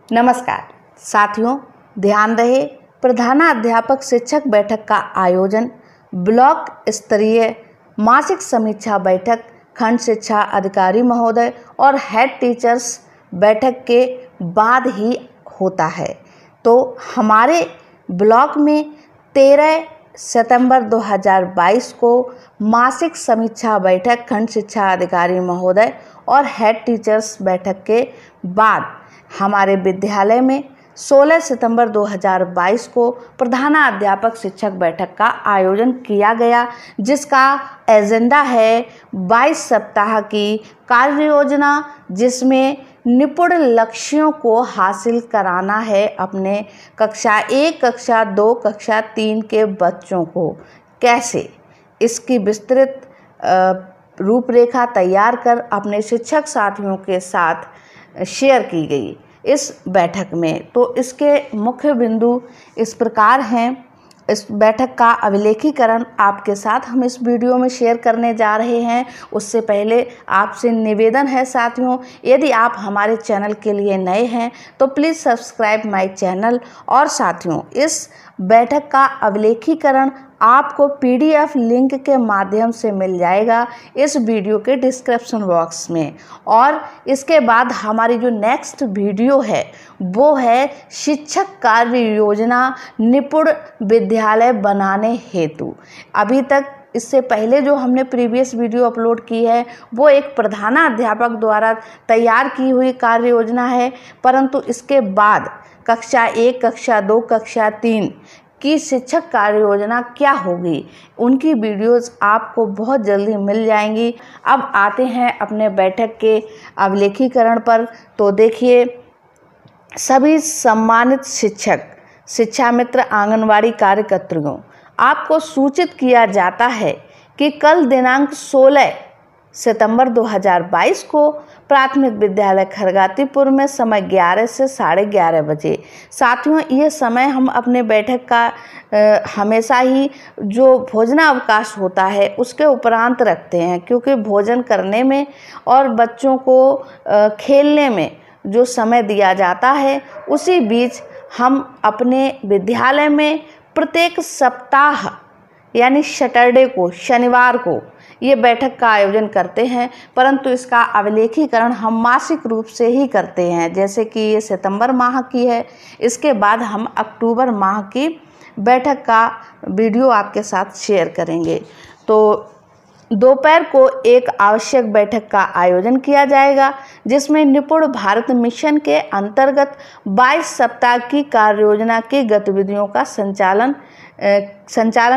नमस्कार साथियों, ध्यान रहे प्रधानाध्यापक शिक्षक बैठक का आयोजन ब्लॉक स्तरीय मासिक समीक्षा बैठक खंड शिक्षा अधिकारी महोदय और हेड टीचर्स बैठक के बाद ही होता है। तो हमारे ब्लॉक में 13 सितंबर 2022 को मासिक समीक्षा बैठक खंड शिक्षा अधिकारी महोदय और हेड टीचर्स बैठक के बाद हमारे विद्यालय में 16 सितंबर 2022 को प्रधानाध्यापक शिक्षक बैठक का आयोजन किया गया, जिसका एजेंडा है 22 सप्ताह की कार्य योजना, जिसमें निपुण लक्ष्यों को हासिल कराना है अपने कक्षा 1, कक्षा 2, कक्षा 3 के बच्चों को। कैसे, इसकी विस्तृत रूपरेखा तैयार कर अपने शिक्षक साथियों के साथ शेयर की गई इस बैठक में। तो इसके मुख्य बिंदु इस प्रकार हैं। इस बैठक का अभिलेखीकरण आपके साथ हम इस वीडियो में शेयर करने जा रहे हैं। उससे पहले आपसे निवेदन है साथियों, यदि आप हमारे चैनल के लिए नए हैं तो प्लीज़ सब्सक्राइब माय चैनल। और साथियों, इस बैठक का अभिलेखीकरण आपको PDF लिंक के माध्यम से मिल जाएगा इस वीडियो के डिस्क्रिप्शन बॉक्स में। और इसके बाद हमारी जो नेक्स्ट वीडियो है वो है शिक्षक कार्य योजना निपुण विद्यालय बनाने हेतु। अभी तक इससे पहले जो हमने प्रीवियस वीडियो अपलोड की है वो एक प्रधानाध्यापक द्वारा तैयार की हुई कार्य योजना है, परंतु इसके बाद कक्षा 1, कक्षा 2, कक्षा 3 की शिक्षक कार्य योजना क्या होगी, उनकी वीडियोस आपको बहुत जल्दी मिल जाएंगी। अब आते हैं अपने बैठक के अभिलेखीकरण पर। तो देखिए, सभी सम्मानित शिक्षक, शिक्षा मित्र, आंगनवाड़ी कार्यकर्त्रियों, आपको सूचित किया जाता है कि कल दिनांक 16 सितंबर 2022 को प्राथमिक विद्यालय खरगातीपुर में समय 11 से 11:30 बजे। साथियों, ये समय हम अपने बैठक का हमेशा ही जो भोजनावकाश होता है उसके उपरांत रखते हैं, क्योंकि भोजन करने में और बच्चों को खेलने में जो समय दिया जाता है उसी बीच हम अपने विद्यालय में प्रत्येक सप्ताह यानी सैटरडे को, शनिवार को ये बैठक का आयोजन करते हैं, परंतु इसका अभिलेखीकरण हम मासिक रूप से ही करते हैं। जैसे कि ये सितंबर माह की है, इसके बाद हम अक्टूबर माह की बैठक का वीडियो आपके साथ शेयर करेंगे। तो दोपहर को एक आवश्यक बैठक का आयोजन किया जाएगा, जिसमें निपुण भारत मिशन के अंतर्गत 22 सप्ताह की कार्य योजना की गतिविधियों का संचालन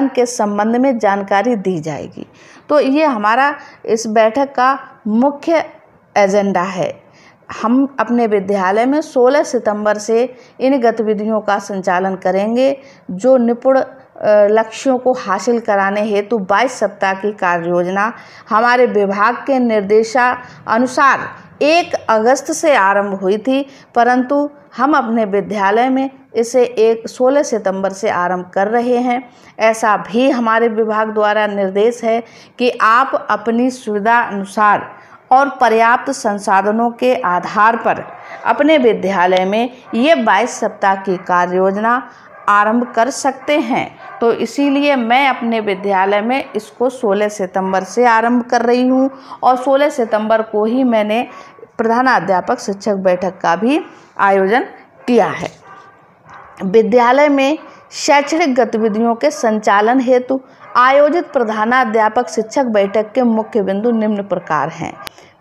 के संबंध में जानकारी दी जाएगी। तो ये हमारा इस बैठक का मुख्य एजेंडा है। हम अपने विद्यालय में 16 सितंबर से इन गतिविधियों का संचालन करेंगे, जो निपुण लक्ष्यों को हासिल कराने हेतु 22 सप्ताह की कार्य योजना हमारे विभाग के निर्देशानुसार 1 अगस्त से आरंभ हुई थी, परंतु हम अपने विद्यालय में इसे 16 सितंबर से आरंभ कर रहे हैं। ऐसा भी हमारे विभाग द्वारा निर्देश है कि आप अपनी सुविधा अनुसार और पर्याप्त संसाधनों के आधार पर अपने विद्यालय में ये 22 सप्ताह की कार्य योजना आरंभ कर सकते हैं। तो इसीलिए मैं अपने विद्यालय में इसको 16 सितंबर से आरंभ कर रही हूँ और 16 सितंबर को ही मैंने प्रधानाध्यापक शिक्षक बैठक का भी आयोजन किया है। विद्यालय में शैक्षणिक गतिविधियों के संचालन हेतु आयोजित प्रधानाध्यापक शिक्षक बैठक के मुख्य बिंदु निम्न प्रकार हैं।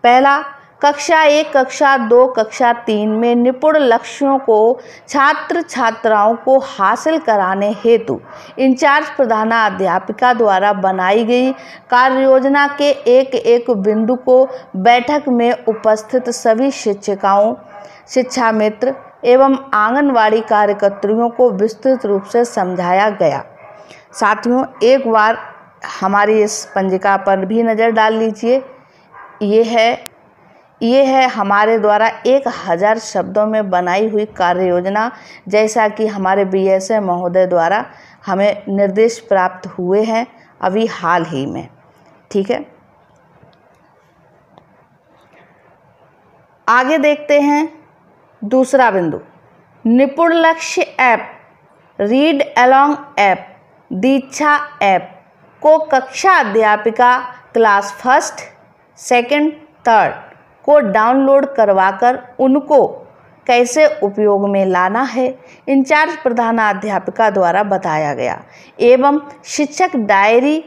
पहला, कक्षा 1, कक्षा 2, कक्षा 3 में निपुण लक्ष्यों को छात्र छात्राओं को हासिल कराने हेतु इंचार्ज प्रधानाध्यापिका द्वारा बनाई गई कार्य योजना के एक बिंदु को बैठक में उपस्थित सभी शिक्षिकाओं, शिक्षा मित्र एवं आंगनवाड़ी कार्यकर्त्रियों को विस्तृत रूप से समझाया गया। साथियों, एक बार हमारी इस पंजिका पर भी नज़र डाल लीजिए। ये है हमारे द्वारा 1000 शब्दों में बनाई हुई कार्य योजना, जैसा कि हमारे BSA महोदय द्वारा हमें निर्देश प्राप्त हुए हैं अभी हाल ही में। ठीक है, आगे देखते हैं दूसरा बिंदु। निपुण लक्ष्य ऐप, रीड अलोंग ऐप, दीक्षा ऐप को कक्षा अध्यापिका क्लास फर्स्ट, सेकंड, थर्ड को डाउनलोड करवाकर उनको कैसे उपयोग में लाना है, इंचार्ज प्रधानाध्यापिका द्वारा बताया गया। एवं शिक्षक डायरी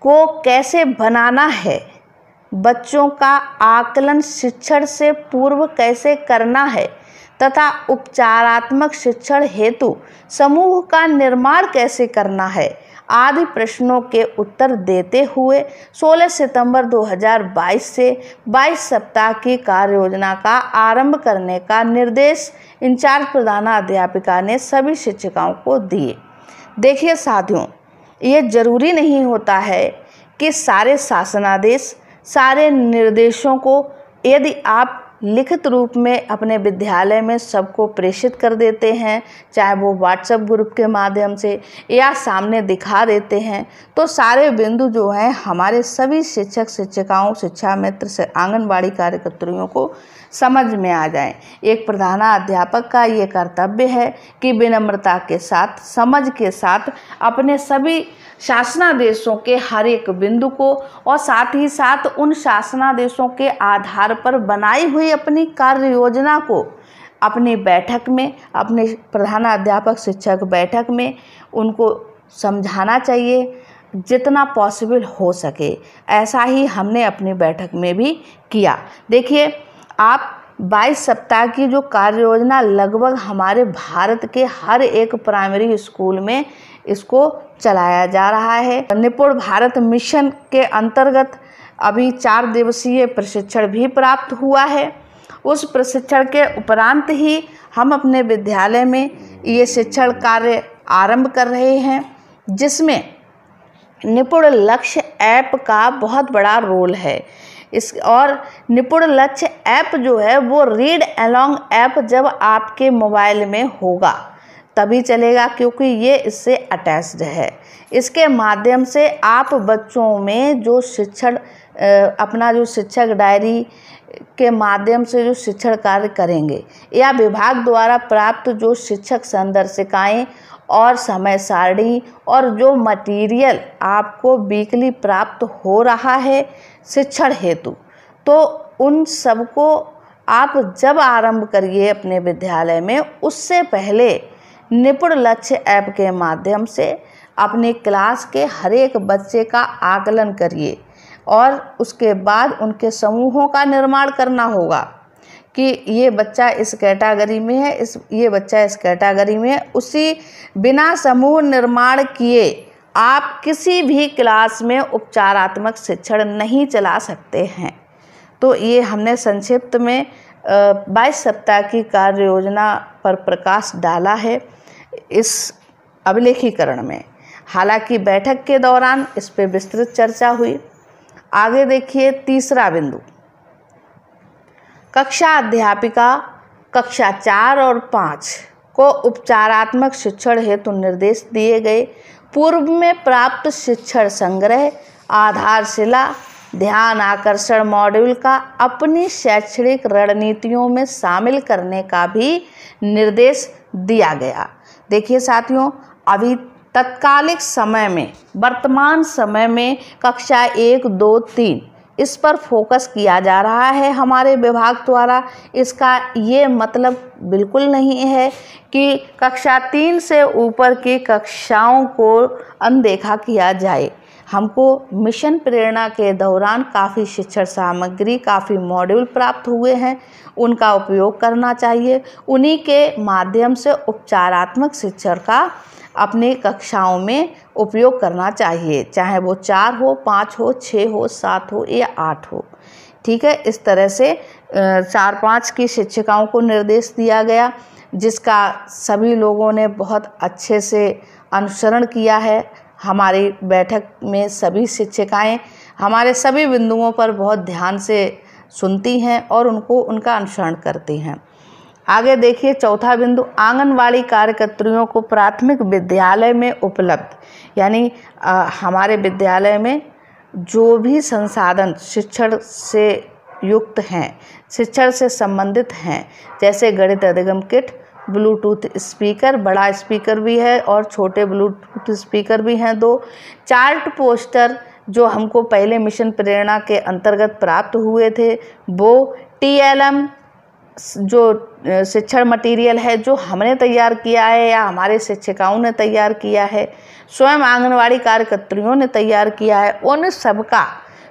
को कैसे बनाना है, बच्चों का आकलन शिक्षण से पूर्व कैसे करना है तथा उपचारात्मक शिक्षण हेतु समूह का निर्माण कैसे करना है आदि प्रश्नों के उत्तर देते हुए 16 सितंबर 2022 से 22 सप्ताह की कार्य योजना का आरंभ करने का निर्देश इंचार्ज प्रधानाध्यापिका ने सभी शिक्षिकाओं को दिए। देखिए साथियों, ये जरूरी नहीं होता है कि सारे शासनादेश, सारे निर्देशों को यदि आप लिखित रूप में अपने विद्यालय में सबको प्रेषित कर देते हैं, चाहे वो व्हाट्सएप ग्रुप के माध्यम से या सामने दिखा देते हैं, तो सारे बिंदु जो हैं हमारे सभी शिक्षक शिक्षिकाओं, शिक्षा मित्र से आंगनबाड़ी कार्यकर्तियों को समझ में आ जाए। एक प्रधानाध्यापक का ये कर्तव्य है कि विनम्रता के साथ, समझ के साथ अपने सभी शासनादेशों के हर एक बिंदु को और साथ ही साथ उन शासनादेशों के आधार पर बनाई हुई अपनी कार्य योजना को अपनी बैठक में, अपने प्रधानाध्यापक शिक्षक बैठक में उनको समझाना चाहिए जितना पॉसिबल हो सके। ऐसा ही हमने अपनी बैठक में भी किया। देखिए, आप 22 सप्ताह की जो कार्य योजना लगभग हमारे भारत के हर एक प्राइमरी स्कूल में इसको चलाया जा रहा है। निपुण भारत मिशन के अंतर्गत अभी 4 दिवसीय प्रशिक्षण भी प्राप्त हुआ है। उस प्रशिक्षण के उपरांत ही हम अपने विद्यालय में ये शिक्षण कार्य आरंभ कर रहे हैं, जिसमें निपुण लक्ष्य ऐप का बहुत बड़ा रोल है। और निपुण लक्ष्य ऐप जो है वो रीड अलोंग ऐप जब आपके मोबाइल में होगा तभी चलेगा, क्योंकि ये इससे अटैच्ड है। इसके माध्यम से आप बच्चों में जो शिक्षण अपना जो शिक्षक डायरी के माध्यम से जो शिक्षण कार्य करेंगे या विभाग द्वारा प्राप्त जो शिक्षक संदर्शिकाएं और समय सारणी और जो मटेरियल आपको वीकली प्राप्त हो रहा है शिक्षण हेतु, तो उन सबको आप जब आरंभ करिए अपने विद्यालय में, उससे पहले निपुण लक्ष्य ऐप के माध्यम से अपनी क्लास के हर एक बच्चे का आकलन करिए और उसके बाद उनके समूहों का निर्माण करना होगा कि ये बच्चा इस कैटेगरी में है, ये बच्चा इस कैटेगरी में है। उसी बिना समूह निर्माण किए आप किसी भी क्लास में उपचारात्मक शिक्षण नहीं चला सकते हैं। तो ये हमने संक्षिप्त में 22 सप्ताह की कार्य योजना पर प्रकाश डाला है इस अभिलेखीकरण में। हालांकि बैठक के दौरान इस पर विस्तृत चर्चा हुई। आगे देखिए, तीसरा बिंदु, कक्षा अध्यापिका कक्षा 4 और 5 को उपचारात्मक शिक्षण हेतु निर्देश दिए गए। पूर्व में प्राप्त शिक्षण संग्रह, आधारशिला, ध्यान आकर्षण मॉड्यूल का अपनी शैक्षणिक रणनीतियों में शामिल करने का भी निर्देश दिया गया। देखिए साथियों, अभी तत्कालिक समय में, वर्तमान समय में कक्षा 1, 2, 3 इस पर फोकस किया जा रहा है हमारे विभाग द्वारा। इसका ये मतलब बिल्कुल नहीं है कि कक्षा 3 से ऊपर की कक्षाओं को अनदेखा किया जाए। हमको मिशन प्रेरणा के दौरान काफ़ी शिक्षण सामग्री, काफ़ी मॉड्यूल प्राप्त हुए हैं, उनका उपयोग करना चाहिए। उन्हीं के माध्यम से उपचारात्मक शिक्षण का अपनी कक्षाओं में उपयोग करना चाहिए, चाहे वो 4 हो, 5 हो, 6 हो, 7 हो या 8 हो। ठीक है, इस तरह से 4-5 की शिक्षिकाओं को निर्देश दिया गया, जिसका सभी लोगों ने बहुत अच्छे से अनुसरण किया है। हमारी बैठक में सभी शिक्षिकाएं हमारे सभी बिंदुओं पर बहुत ध्यान से सुनती हैं और उनका अनुसरण करती हैं। आगे देखिए, चौथा बिंदु, आंगनवाड़ी कार्यकर्तियों को प्राथमिक विद्यालय में उपलब्ध, यानी हमारे विद्यालय में जो भी संसाधन शिक्षण से युक्त हैं, शिक्षण से संबंधित हैं, जैसे गणित अधिगम किट, ब्लूटूथ स्पीकर, बड़ा स्पीकर भी है और छोटे ब्लूटूथ स्पीकर भी हैं 2। चार्ट पोस्टर जो हमको पहले मिशन प्रेरणा के अंतर्गत प्राप्त हुए थे, वो TLM जो शिक्षण मटेरियल है जो हमने तैयार किया है या हमारे शिक्षिकाओं ने तैयार किया है, स्वयं आंगनवाड़ी कार्यकर्तियों ने तैयार किया है, उन सबका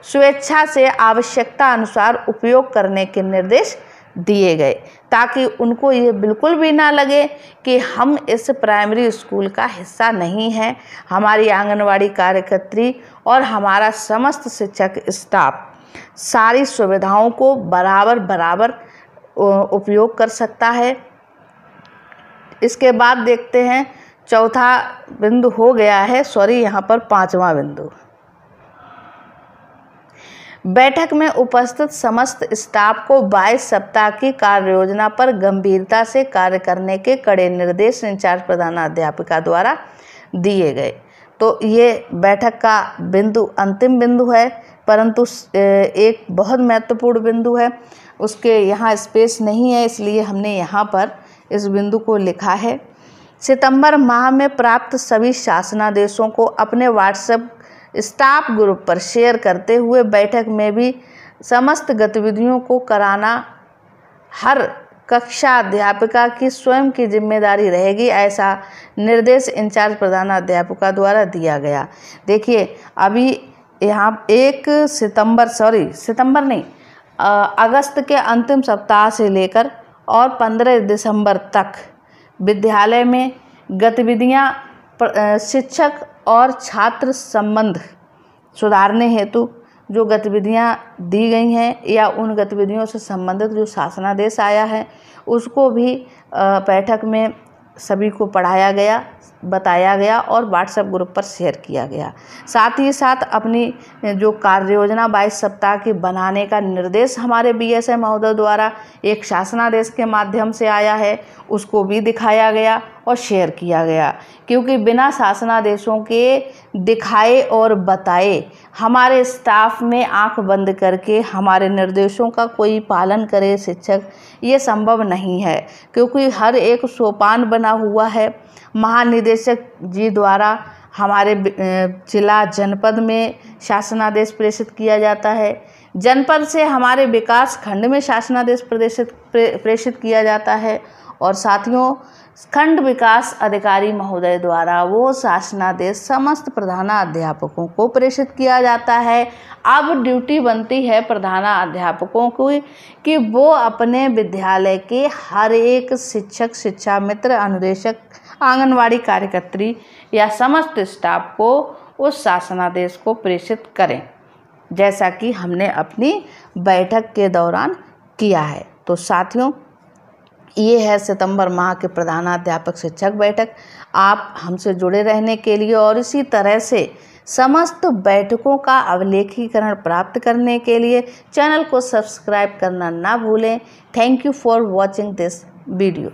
स्वेच्छा से आवश्यकता अनुसार उपयोग करने के निर्देश दिए गए, ताकि उनको ये बिल्कुल भी ना लगे कि हम इस प्राइमरी स्कूल का हिस्सा नहीं हैं। हमारी आंगनवाड़ी कार्यकर्त्री और हमारा समस्त शिक्षक स्टाफ सारी सुविधाओं को बराबर उपयोग कर सकता है। इसके बाद देखते हैं, चौथा बिंदु हो गया है, यहाँ पर 5वां बिंदु। बैठक में उपस्थित समस्त स्टाफ को 22 सप्ताह की कार्य योजना पर गंभीरता से कार्य करने के कड़े निर्देश इंचार्ज प्रधानाध्यापिका द्वारा दिए गए। तो ये बैठक का बिंदु अंतिम बिंदु है, परंतु एक बहुत महत्वपूर्ण बिंदु है। उसके यहाँ स्पेस नहीं है, इसलिए हमने यहाँ पर इस बिंदु को लिखा है। सितंबर माह में प्राप्त सभी शासनादेशों को अपने व्हाट्सएप स्टाफ ग्रुप पर शेयर करते हुए बैठक में भी समस्त गतिविधियों को कराना हर कक्षा अध्यापिका की स्वयं की जिम्मेदारी रहेगी, ऐसा निर्देश इंचार्ज प्रधानाध्यापिका द्वारा दिया गया। देखिए, अभी यहाँ 1 सितंबर नहीं, अगस्त के अंतिम सप्ताह से लेकर और 15 दिसंबर तक विद्यालय में गतिविधियाँ शिक्षक और छात्र संबंध सुधारने हेतु जो गतिविधियाँ दी गई हैं या उन गतिविधियों से संबंधित जो शासनादेश आया है उसको भी बैठक में सभी को पढ़ाया गया, बताया गया और व्हाट्सएप ग्रुप पर शेयर किया गया। साथ ही साथ अपनी जो कार्य योजना 22 सप्ताह की बनाने का निर्देश हमारे BSA महोदय द्वारा एक शासनादेश के माध्यम से आया है, उसको भी दिखाया गया और शेयर किया गया, क्योंकि बिना शासनादेशों के दिखाए और बताए हमारे स्टाफ में आंख बंद करके हमारे निर्देशों का कोई पालन करे शिक्षक, ये संभव नहीं है, क्योंकि हर एक सोपान बना हुआ है। महानिदेशक जी द्वारा हमारे जिला जनपद में शासनादेश प्रेषित किया जाता है, जनपद से हमारे विकास खंड में शासनादेश प्रेषित किया जाता है और साथियों खंड विकास अधिकारी महोदय द्वारा वो शासनादेश समस्त प्रधानाध्यापकों को प्रेषित किया जाता है। अब ड्यूटी बनती है प्रधानाध्यापकों की कि वो अपने विद्यालय के हर एक शिक्षक, शिक्षा मित्र, अनुदेशक, आंगनवाड़ी कार्यकर्त्री या समस्त स्टाफ को उस शासनादेश को प्रेषित करें, जैसा कि हमने अपनी बैठक के दौरान किया है। तो साथियों, ये है सितंबर माह के प्रधानाध्यापक शिक्षक बैठक। आप हमसे जुड़े रहने के लिए और इसी तरह से समस्त बैठकों का अवलेखीकरण प्राप्त करने के लिए चैनल को सब्सक्राइब करना ना भूलें। Thank you for watching this video.